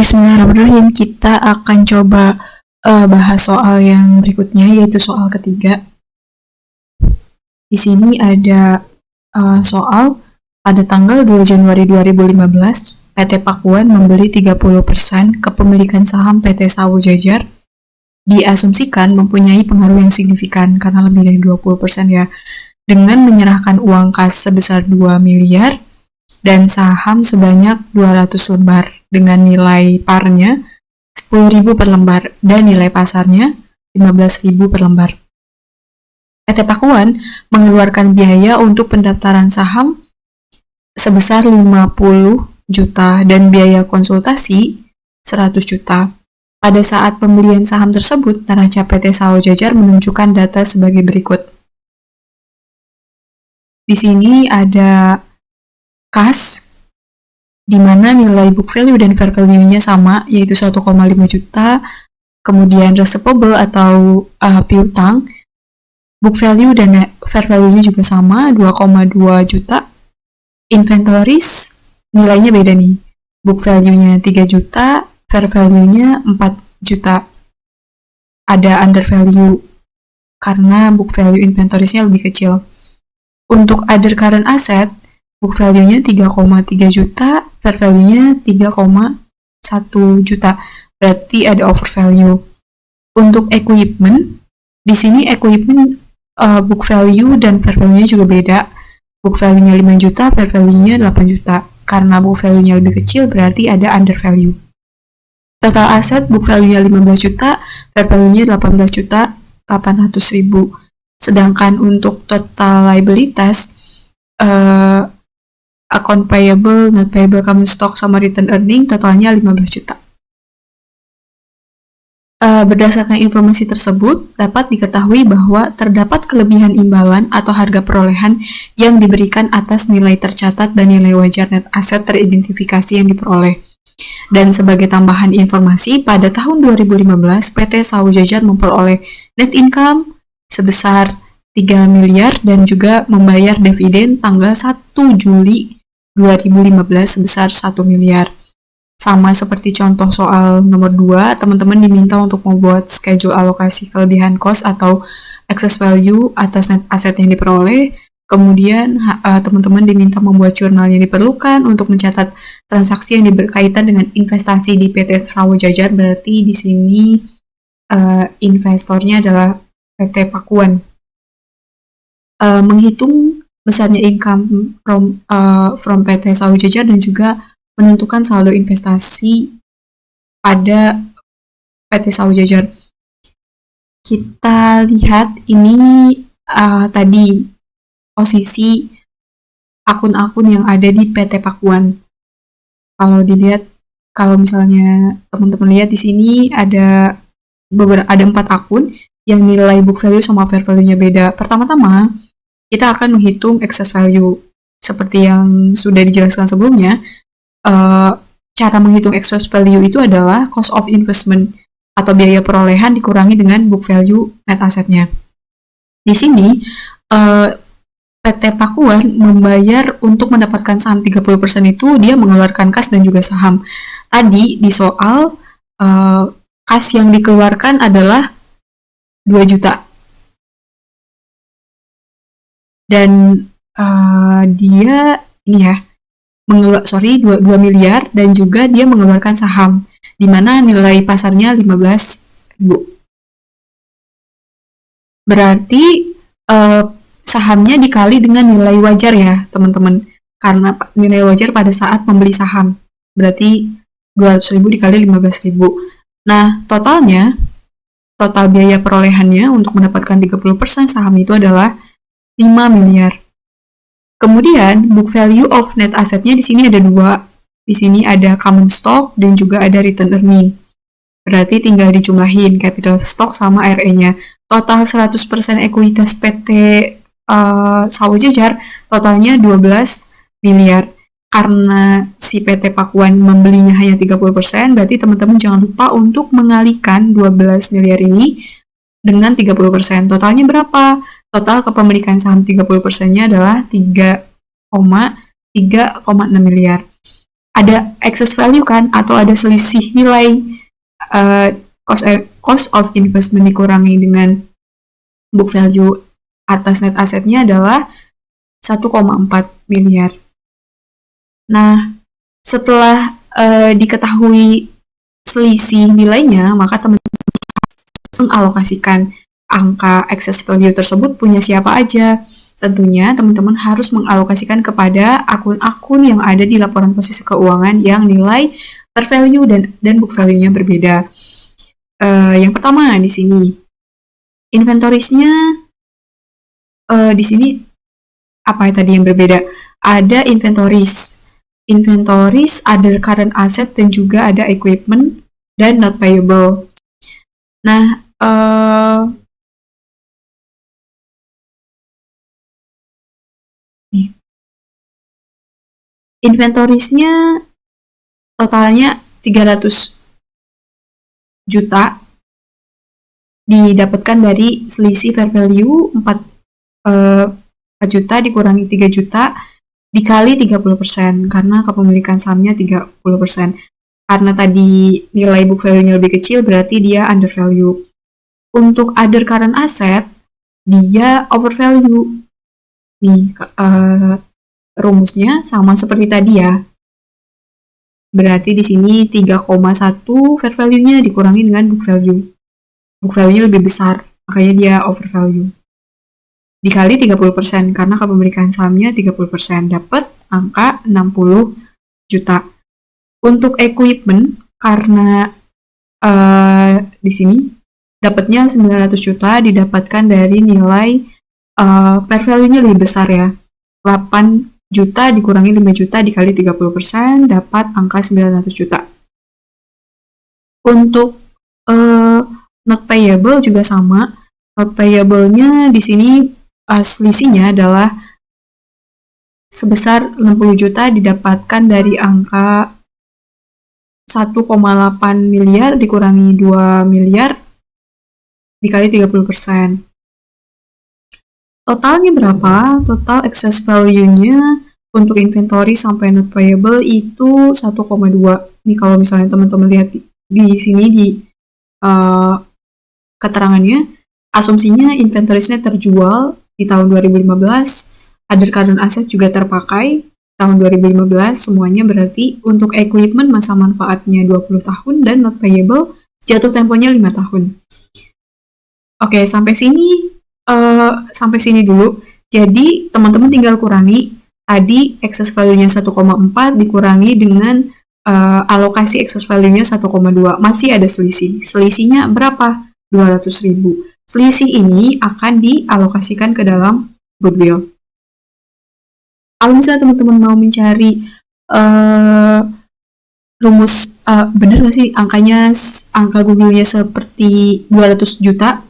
Bismillahirrahmanirrahim. Kita akan coba bahas soal yang berikutnya, yaitu soal ketiga. Di sini ada soal pada tanggal 2 Januari 2015, PT Pakuan membeli 30% kepemilikan saham PT Sawo Jajar. Diasumsikan mempunyai pengaruh yang signifikan karena lebih dari 20% ya, dengan menyerahkan uang kas sebesar 2 miliar dan saham sebanyak 200 lembar dengan nilai parnya 10.000 per lembar dan nilai pasarnya 15.000 per lembar. PT Pakuan mengeluarkan biaya untuk pendaftaran saham sebesar 50 juta dan biaya konsultasi 100 juta. Pada saat pembelian saham tersebut, neraca PT Sawo Jajar menunjukkan data sebagai berikut. Di sini ada kas, di mana nilai book value dan fair value-nya sama, yaitu 1,5 juta. Kemudian receivable atau piutang, book value dan fair value-nya juga sama, 2,2 juta. Inventories, nilainya beda nih. Book value-nya 3 juta, fair value-nya 4 juta. Ada under value karena book value inventories-nya lebih kecil. Untuk other current asset, book value-nya 3,3 juta, fair value-nya 3,1 juta. Berarti ada over value. Untuk equipment, di sini equipment book value dan fair value-nya juga beda. Book value-nya 5 juta, fair value-nya 8 juta. Karena book value-nya lebih kecil, berarti ada under value. Total aset book value-nya 15 juta, fair value-nya 18 juta 800 ribu. Sedangkan untuk total liabilities, account payable, not payable, common stock, sama return earning, totalnya 15 juta. Berdasarkan informasi tersebut, dapat diketahui bahwa terdapat kelebihan imbalan atau harga perolehan yang diberikan atas nilai tercatat dan nilai wajar net aset teridentifikasi yang diperoleh. Dan sebagai tambahan informasi, pada tahun 2015, PT Sawo Jajar memperoleh net income sebesar 3 miliar dan juga membayar dividen tanggal 1 Juli 2015 sebesar 1 miliar. Sama seperti contoh soal nomor 2, teman-teman diminta untuk membuat schedule alokasi kelebihan cost atau excess value atas net aset yang diperoleh. Kemudian teman-teman diminta membuat jurnal yang diperlukan untuk mencatat transaksi yang berkaitan dengan investasi di PT Sawo Jajar. Berarti di sini investornya adalah PT Pakuan. Menghitung besarnya income from PT Sawo Jajar dan juga menentukan saldo investasi pada PT Sawo Jajar. Kita lihat ini tadi posisi akun-akun yang ada di PT Pakuan. Kalau misalnya teman-teman lihat di sini ada 4 akun yang nilai book value sama fair value-nya beda. Pertama-tama kita akan menghitung excess value seperti yang sudah dijelaskan sebelumnya. Cara menghitung excess value itu adalah cost of investment atau biaya perolehan dikurangi dengan book value net asetnya. Di sini PT Pakuan membayar untuk mendapatkan saham 30% itu dia mengeluarkan kas dan juga saham. Tadi di soal kas yang dikeluarkan adalah 2 juta. Dan dia ini ya 2 miliar dan juga dia mengeluarkan saham di mana nilai pasarnya 15.000. Berarti sahamnya dikali dengan nilai wajar ya teman-teman, karena nilai wajar pada saat membeli saham berarti 200.000 dikali 15.000. Nah total biaya perolehannya untuk mendapatkan 30% saham itu adalah 5 miliar. Kemudian book value of net asetnya di sini ada 2. Di sini ada common stock dan juga ada return earning. Berarti tinggal dijumlahin capital stock sama RE-nya. Total 100% ekuitas PT Sawo Jajar totalnya 12 miliar. Karena si PT Pakuan membelinya hanya 30%, berarti teman-teman jangan lupa untuk mengalikan 12 miliar ini dengan 30%. Totalnya berapa? Total kepemilikan saham 30%-nya adalah 3,6 miliar. ada excess value kan, atau ada selisih nilai. Cost of investment dikurangi dengan book value atas net asetnya adalah 1,4 miliar. Nah, setelah diketahui selisih nilainya, maka teman-teman mengalokasikan angka excess value tersebut punya siapa aja. Tentunya teman-teman harus mengalokasikan kepada akun-akun yang ada di laporan posisi keuangan yang nilai per value dan book value-nya berbeda. Yang pertama di sini inventories-nya di sini apa tadi yang berbeda? Ada inventories, other current asset, dan juga ada equipment dan not payable. Nah, inventories-nya totalnya 300 juta didapatkan dari selisih fair value 4 juta dikurangi 3 juta dikali 30% karena kepemilikan sahamnya 30%. Karena tadi nilai book value-nya lebih kecil berarti dia under value. Untuk other current asset dia over value. Nih rumusnya sama seperti tadi ya. Berarti di sini 3,1 fair value-nya dikurangi dengan book value. Book value-nya lebih besar, makanya dia over value. Dikali 30% karena kepemilikan sahamnya 30%, dapat angka 60 juta. Untuk equipment karena di sini dapatnya 900 juta didapatkan dari nilai fair value-nya lebih besar ya. 8 juta dikurangi 5 juta dikali 30% dapat angka 900 juta. Untuk not payable juga sama. Not payable-nya di sini selisihnya adalah sebesar 60 juta didapatkan dari angka 1,8 miliar dikurangi 2 miliar dikali 30%. Totalnya berapa? Total excess value-nya untuk inventory sampai not payable itu 1,2. Nih kalau misalnya teman-teman lihat di sini di keterangannya, asumsinya inventories-nya terjual di tahun 2015, other current asset juga terpakai tahun 2015, semuanya berarti untuk equipment masa manfaatnya 20 tahun dan not payable jatuh temponya 5 tahun. Oke, sampai sini dulu. Jadi teman-teman tinggal kurangi tadi excess value-nya 1,4 dikurangi dengan alokasi excess value-nya 1,2. Masih ada selisih. Selisihnya berapa? 200.000. Selisih ini akan dialokasikan ke dalam goodwill. Kalau misalnya teman-teman mau mencari rumus bener nggak sih angka goodwill-nya seperti 200 juta,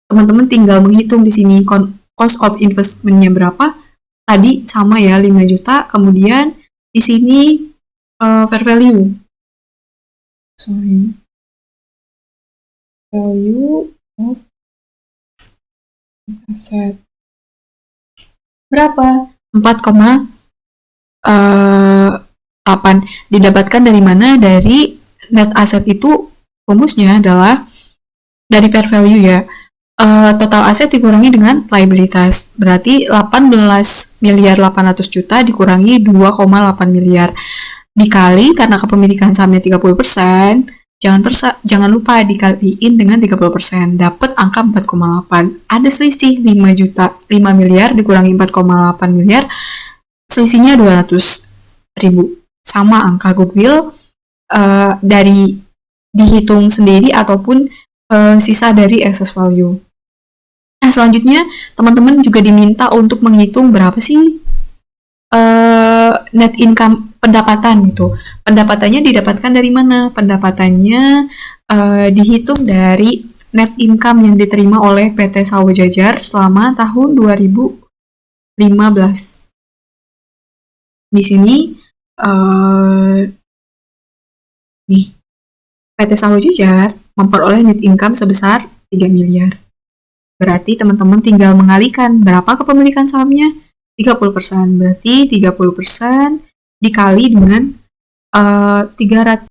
teman-teman tinggal menghitung di sini cost of investment-nya berapa. Tadi sama ya 5 juta, kemudian di sini fair value. Value of asset. Berapa? 4,8. Didapatkan dari mana? Dari net asset itu rumusnya adalah dari fair value ya. Total aset dikurangi dengan liabilitas. Berarti 18 miliar 800 juta dikurangi 2,8 miliar. Dikali karena kepemilikan sahamnya 30%, jangan lupa dikaliin dengan 30%, dapat angka 4,8. Ada selisih 5 miliar dikurangi 4,8 miliar, selisihnya 200.000. Sama angka goodwill dari dihitung sendiri ataupun sisa dari excess value. Nah, selanjutnya teman-teman juga diminta untuk menghitung berapa sih net income pendapatan itu. Pendapatannya didapatkan dari mana? Pendapatannya dihitung dari net income yang diterima oleh PT Sawah Jajar selama tahun 2015. Di sini nih PT Sawah Jajar memperoleh net income sebesar 3 miliar. Berarti teman-teman tinggal mengalihkan berapa kepemilikan sahamnya? 30%. Berarti 30% dikali dengan 300.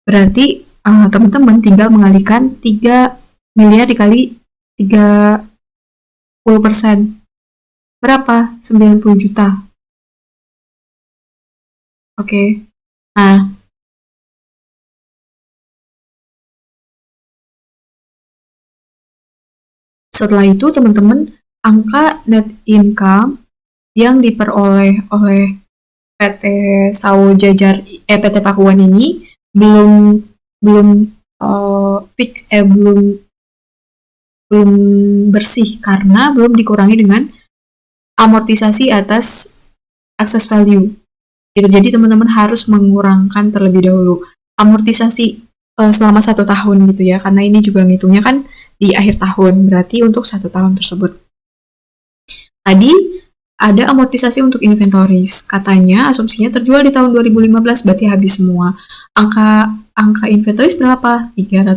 Berarti teman-teman tinggal mengalihkan 3 miliar dikali 30%. Berapa? 90 juta. Oke. Nah, setelah itu teman-teman angka net income yang diperoleh oleh PT Sawo Jajar PT Pakuan ini belum fix belum bersih karena belum dikurangi dengan amortisasi atas access value. Gitu. Jadi teman-teman harus mengurangkan terlebih dahulu amortisasi selama 1 tahun gitu ya, karena ini juga ngitungnya kan di akhir tahun, berarti untuk 1 tahun tersebut. Tadi ada amortisasi untuk inventories, katanya asumsinya terjual di tahun 2015, berarti habis semua. Angka inventories berapa? 300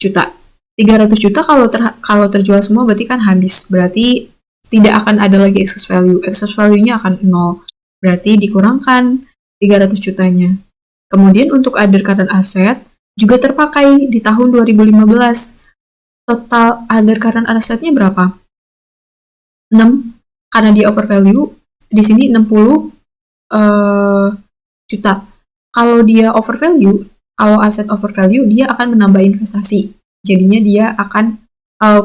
juta. 300 juta kalau terjual semua berarti kan habis, berarti tidak akan ada lagi excess value. Excess value-nya akan 0. Berarti dikurangkan 300 jutanya. Kemudian untuk other current asset juga terpakai di tahun 2015. Total other current asset-nya berapa? 6, karena dia overvalue. Di sini 60 juta. Kalau dia overvalue, kalau aset overvalue, dia akan menambah investasi. Jadinya dia akan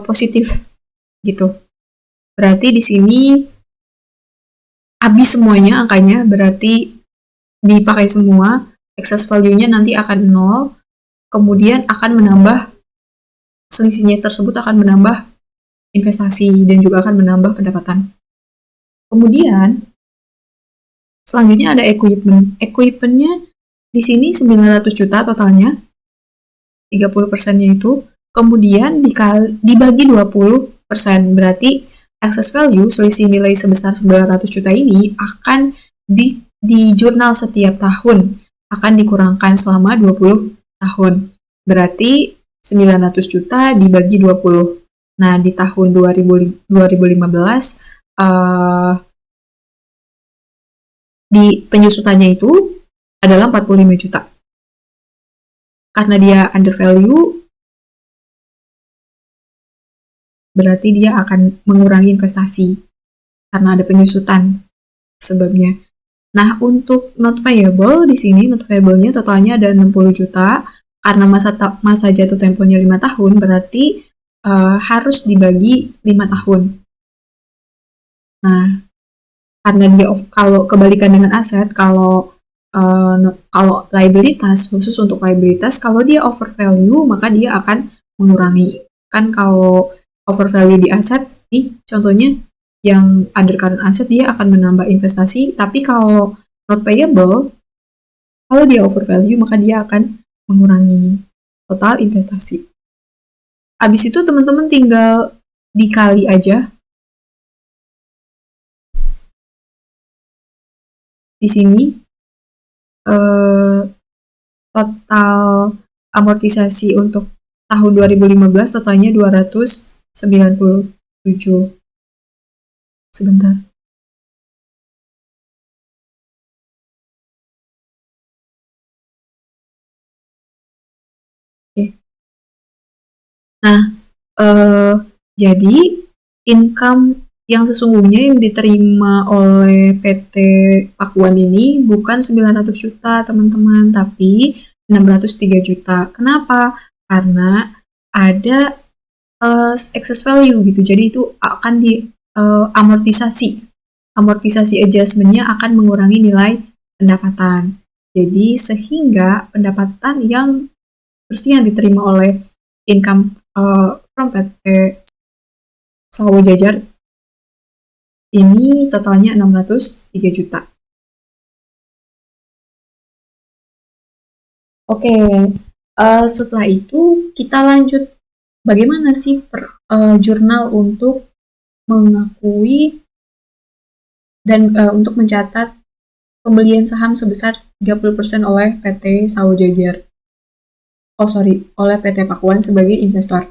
positif gitu. Berarti di sini habis semuanya angkanya, berarti dipakai semua, excess value-nya nanti akan 0, kemudian akan menambah, selisihnya tersebut akan menambah investasi dan juga akan menambah pendapatan. Kemudian selanjutnya ada equipment. Equipment-nya di sini 900 juta totalnya, 30%-nya itu, kemudian dibagi 20%, berarti excess value, selisih nilai sebesar 900 juta ini akan di jurnal setiap tahun, akan dikurangkan selama 20 tahun. Berarti 900 juta dibagi 20. Nah, di tahun 2015, di penyusutannya itu adalah 45 juta. Karena dia undervalue, berarti dia akan mengurangi investasi karena ada penyusutan sebabnya. Nah, untuk not payable di sini not payable-nya totalnya ada 60 juta. Karena masa jatuh temponya 5 tahun, berarti harus dibagi 5 tahun. Nah, karena dia kalau kebalikan dengan aset, kalau liabilitas, khusus untuk liabilitas, kalau dia overvalue maka dia akan mengurangi. Kan kalau overvalue di aset, nih contohnya yang other current asset, dia akan menambah investasi, tapi kalau not payable, kalau dia overvalue maka dia akan mengurangi total investasi. Habis itu teman-teman tinggal dikali aja. Di sini total amortisasi untuk tahun 2015 totalnya 297. Sebentar. Oke. Nah, jadi income yang sesungguhnya yang diterima oleh PT Pakuan ini bukan 900 juta teman-teman, tapi 603 juta. Kenapa? Karena ada excess value gitu, jadi itu akan amortisasi adjustment-nya akan mengurangi nilai pendapatan. Jadi sehingga pendapatan yang bersih yang diterima oleh income from PT Sawo Jajar ini totalnya 603 juta. Oke, setelah itu kita lanjut bagaimana sih jurnal untuk mengakui dan untuk mencatat pembelian saham sebesar 30% oleh PT Sawo Jajar. Oleh PT Pakuan sebagai investor.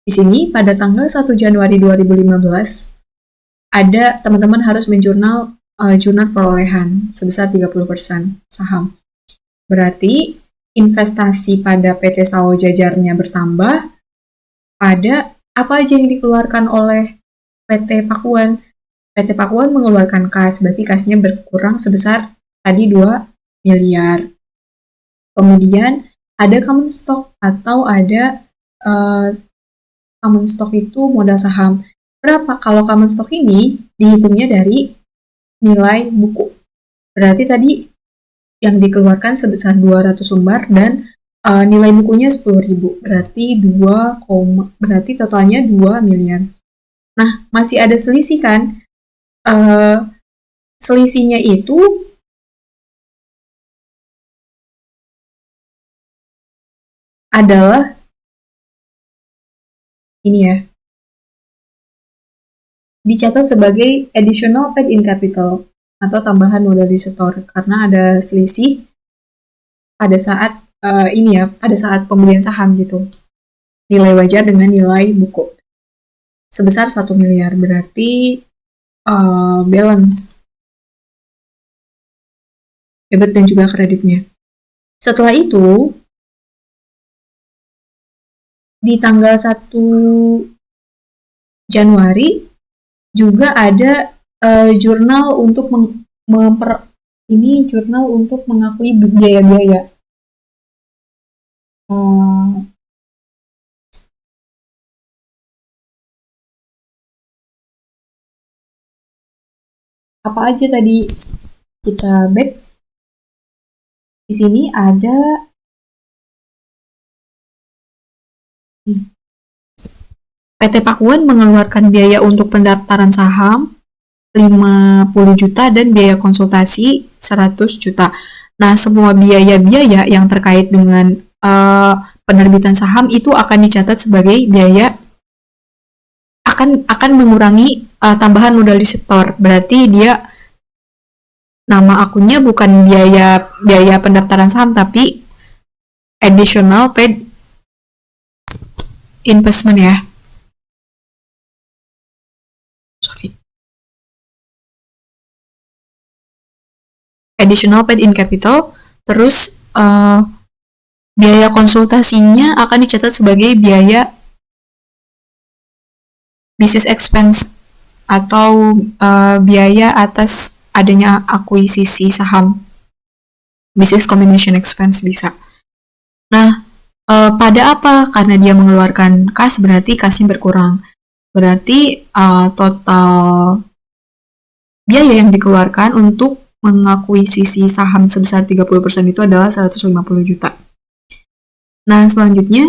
Di sini pada tanggal 1 Januari 2015 ada teman-teman harus menjurnal jurnal perolehan sebesar 30% saham. Berarti investasi pada PT Sawo Jajarnya bertambah. Ada apa aja yang dikeluarkan oleh PT Pakuan? PT Pakuan mengeluarkan kas, berarti kasnya berkurang sebesar tadi 2 miliar. Kemudian ada common stock atau ada common stock itu modal saham. Berapa? Kalau common stock ini dihitungnya dari nilai buku. Berarti tadi yang dikeluarkan sebesar 200 lembar dan nilai bukunya 10.000. Berarti totalnya 2 miliar. Nah, masih ada selisih kan? Selisihnya itu adalah ini ya, dicatat sebagai additional paid in capital atau tambahan modal di setor karena ada selisih pada saat pada saat pembelian saham gitu, nilai wajar dengan nilai buku sebesar 1 miliar, berarti balance debit dan juga kreditnya. Setelah itu di tanggal 1 Januari juga ada jurnal untuk jurnal untuk mengakui biaya-biaya. Apa aja tadi kita back? Di sini ada PT Pakuan mengeluarkan biaya untuk pendaftaran saham 50 juta dan biaya konsultasi 100 juta. Nah, semua biaya-biaya yang terkait dengan penerbitan saham itu akan dicatat sebagai biaya, akan mengurangi tambahan modal di setor. Berarti dia nama akunnya bukan biaya pendaftaran saham tapi additional paid investment ya. Additional paid in capital, terus biaya konsultasinya akan dicatat sebagai biaya business expense atau biaya atas adanya akuisisi saham, business combination expense bisa. Nah, pada apa? Karena dia mengeluarkan kas, berarti kasnya berkurang. Berarti total biaya yang dikeluarkan untuk mengakuisisi saham sebesar 30% itu adalah 150 juta. Nah, selanjutnya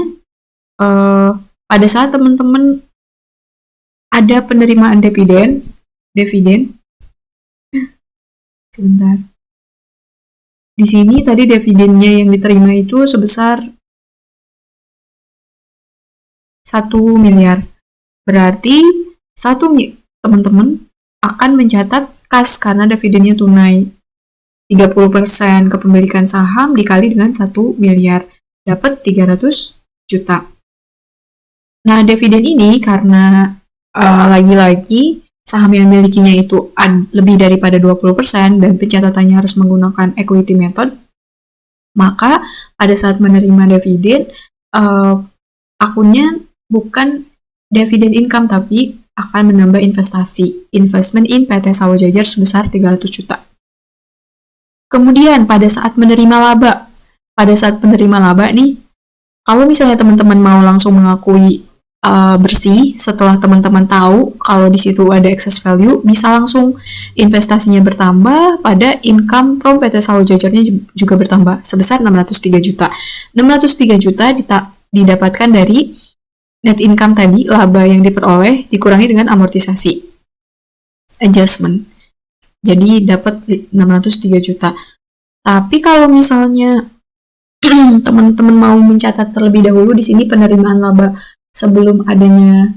pada saat teman-teman ada penerimaan dividen, sebentar. Di sini tadi dividennya yang diterima itu sebesar 1 miliar. Berarti teman-teman akan mencatat kas karena dividennya tunai. 30% kepemilikan saham dikali dengan 1 miliar. Dapat 300 juta. Nah, dividen ini karena lagi-lagi saham yang milikinya itu lebih daripada 20% dan pencatatannya harus menggunakan equity method, maka pada saat menerima dividen, akunnya bukan dividen income tapi akan menambah investment in PT Sawo Jajar sebesar 300 juta. Kemudian pada saat menerima laba nih, kalau misalnya teman-teman mau langsung mengakui bersih setelah teman-teman tahu kalau di situ ada excess value, bisa langsung investasinya bertambah pada income from PT Sawo Jajarnya juga bertambah sebesar 603 juta. 603 juta didapatkan dari net income tadi, laba yang diperoleh dikurangi dengan amortisasi adjustment. Jadi dapat 603 juta. Tapi kalau misalnya teman-teman mau mencatat terlebih dahulu di sini penerimaan laba sebelum adanya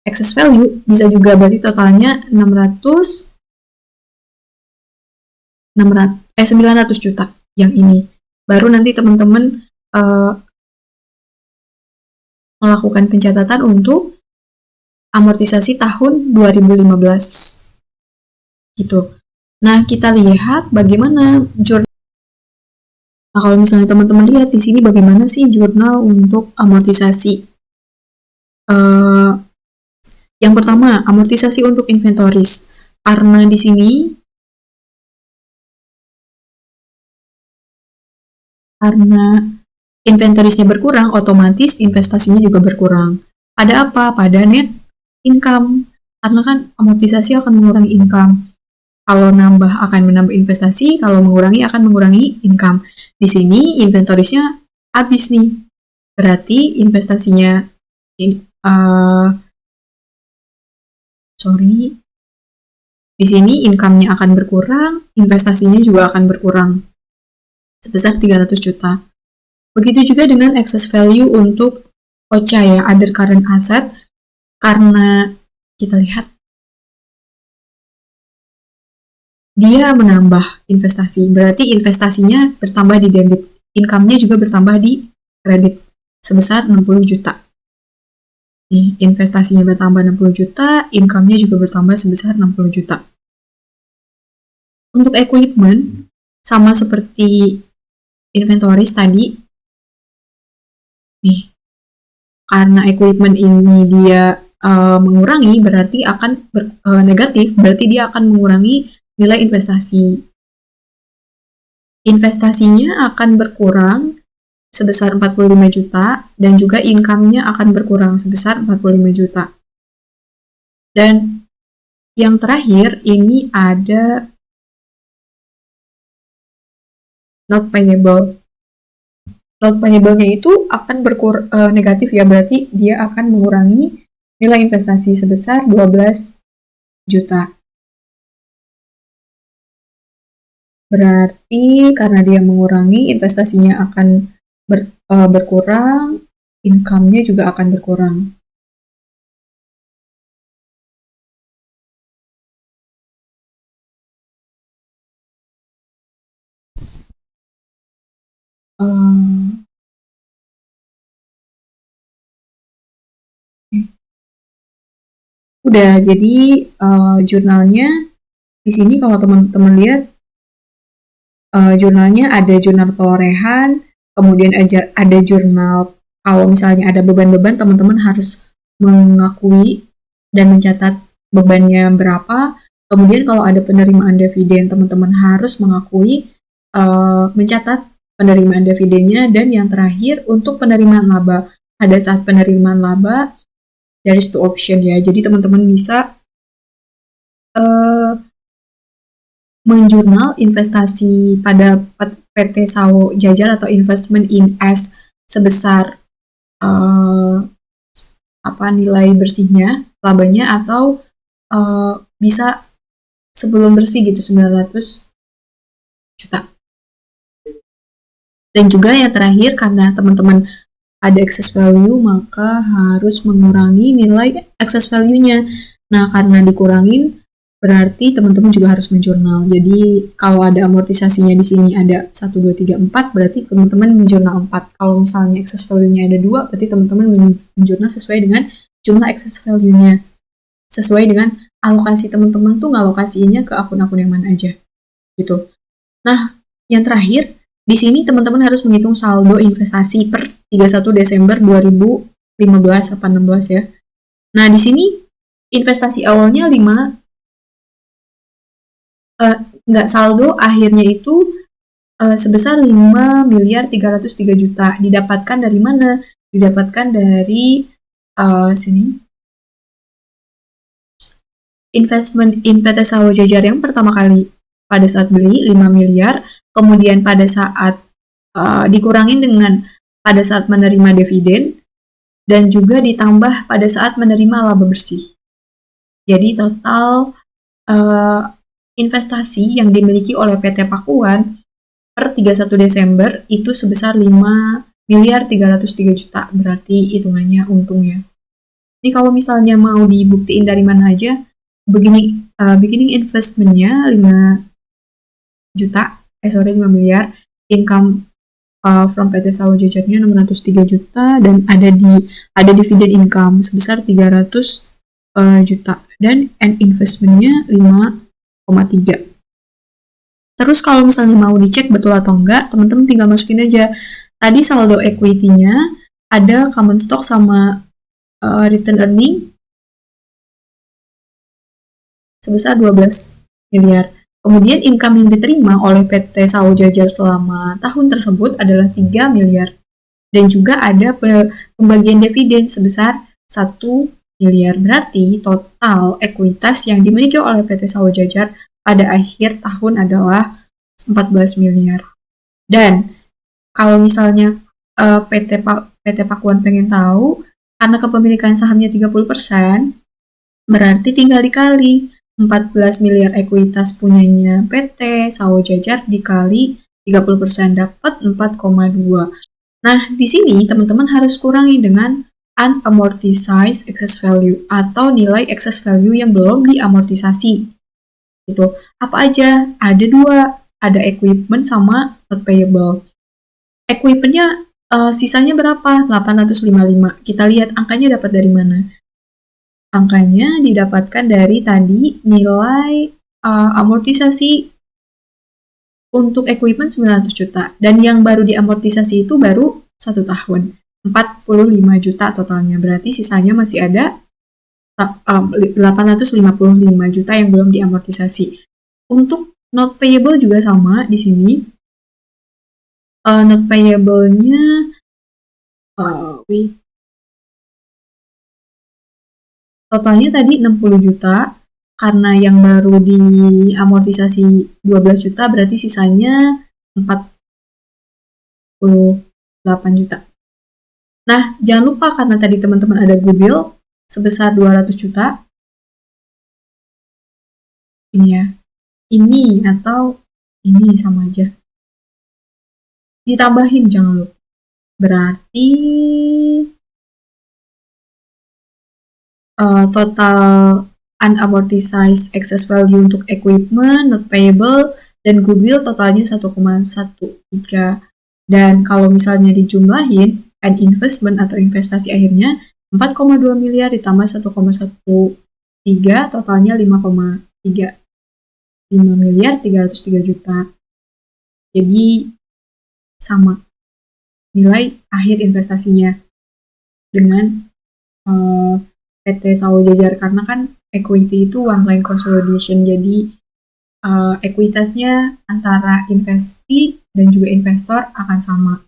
excess value, bisa juga berarti totalnya 900 juta yang ini. Baru nanti teman-teman melakukan pencatatan untuk amortisasi tahun 2015. gitu. Nah, kita lihat bagaimana jurnal. Nah, kalau misalnya teman-teman lihat di sini bagaimana sih jurnal untuk amortisasi. Yang pertama, amortisasi untuk inventories. Karena di sini karena inventoriesnya berkurang, otomatis investasinya juga berkurang. Pada apa? Pada net income. Karena kan amortisasi akan mengurangi income. Kalau nambah akan menambah investasi, kalau mengurangi akan mengurangi income. Di sini inventoriesnya habis nih. Berarti investasinya di sini income-nya akan berkurang, investasinya juga akan berkurang sebesar 300 juta. Begitu juga dengan excess value untuk OCA ya, other current asset, karena kita lihat dia menambah investasi, berarti investasinya bertambah di debit, income-nya juga bertambah di kredit sebesar 60 juta. Nih, investasinya bertambah 60 juta, income-nya juga bertambah sebesar 60 juta. Untuk equipment, sama seperti inventories tadi, nih, karena equipment ini dia mengurangi, berarti akan negatif, berarti dia akan mengurangi nilai investasi. Investasinya akan berkurang sebesar 45 juta, dan juga income-nya akan berkurang sebesar 45 juta. Dan yang terakhir, ini ada not payable. Not payable-nya itu akan negatif ya, berarti dia akan mengurangi nilai investasi sebesar 12 juta. Berarti karena dia mengurangi, investasinya akan berkurang, income-nya juga akan berkurang. Udah, jadi jurnalnya di sini kalau teman-teman lihat jurnalnya ada jurnal perolehan, kemudian ada jurnal kalau misalnya ada beban-beban, teman-teman harus mengakui dan mencatat bebannya berapa. Kemudian kalau ada penerimaan dividen, teman-teman harus mengakui, mencatat penerimaan dividennya. Dan yang terakhir untuk penerimaan laba. Pada saat penerimaan laba, there is two option ya. Jadi teman-teman bisa menjurnal investasi pada PT Sawo Jajar atau investment in S sebesar nilai bersihnya, labanya, atau bisa sebelum bersih gitu 900 juta. Dan juga yang terakhir, karena teman-teman ada excess value, maka harus mengurangi nilai excess value-nya. Nah, karena dikurangin, berarti teman-teman juga harus menjurnal. Jadi, kalau ada amortisasinya di sini ada 1, 2, 3, 4, berarti teman-teman menjurnal 4. Kalau misalnya excess value-nya ada 2, berarti teman-teman menjurnal sesuai dengan jumlah excess value-nya. Sesuai dengan alokasi teman-teman tuh ngalokasiinnya ke akun-akun yang mana aja. Gitu. Nah, yang terakhir, di sini teman-teman harus menghitung saldo investasi per 31 Desember 2015 atau 16 ya. Nah, di sini investasi awalnya 5, saldo akhirnya itu sebesar 5.303 juta. Didapatkan dari mana? Didapatkan dari sini. Investment in PT Sawo Jajar yang pertama kali pada saat beli 5 miliar, kemudian pada saat dikurangin dengan pada saat menerima dividen, dan juga ditambah pada saat menerima laba bersih. Jadi total investasi yang dimiliki oleh PT Pakuan per 31 Desember itu sebesar 5.303 juta, berarti hitungannya untungnya. Ini kalau misalnya mau dibuktiin dari mana aja, beginning investment-nya 5 miliar, income from PT Sawo Jajarnya 603 juta, dan ada dividen income sebesar 300 juta, dan end investment-nya 5 Terus kalau misalnya mau dicek betul atau enggak, teman-teman tinggal masukin aja. Tadi saldo equity-nya ada common stock sama return earning sebesar 12 miliar. Kemudian income yang diterima oleh PT Sawo Jajar selama tahun tersebut adalah 3 miliar. Dan juga ada pembagian dividen sebesar 1 miliar. Berarti total ekuitas yang dimiliki oleh PT Sawo Jajar pada akhir tahun adalah 14 miliar. Dan kalau misalnya PT Pakuan pengen tahu, karena kepemilikan sahamnya 30%, berarti tinggal dikali 14 miliar ekuitas punyanya PT Sawo Jajar dikali 30% dapat 4,2. Nah, di sini teman-teman harus kurangi dengan unamortized excess value atau nilai excess value yang belum diamortisasi. Gitu. Apa aja? Ada 2, ada equipment sama not payable. Equipment-nya sisanya berapa? 855. Kita lihat angkanya dapat dari mana? Angkanya didapatkan dari tadi nilai amortisasi untuk equipment 900 juta. Dan yang baru diamortisasi itu baru 1 tahun. 45 juta totalnya. Berarti sisanya masih ada 855 juta yang belum diamortisasi. Untuk not payable juga sama di sini. Not payable-nya totalnya tadi 60 juta, karena yang baru diamortisasi 12 juta, berarti sisanya 48 juta. Nah, jangan lupa karena tadi teman-teman ada goodwill sebesar 200 juta. Ini ya. Ini atau ini sama aja. Ditambahin jangan lupa. Berarti total unamortized excess value untuk equipment, not payable, dan goodwill totalnya 1,13. Dan kalau misalnya dijumlahin, and investment atau investasi akhirnya 4,2 miliar ditambah 1,13, totalnya 5,3. 5 miliar 303 juta. Jadi sama nilai akhir investasinya dengan PT Sawo Jajar, karena kan equity itu one line consolidation, jadi ekuitasnya antara investasi dan juga investor akan sama.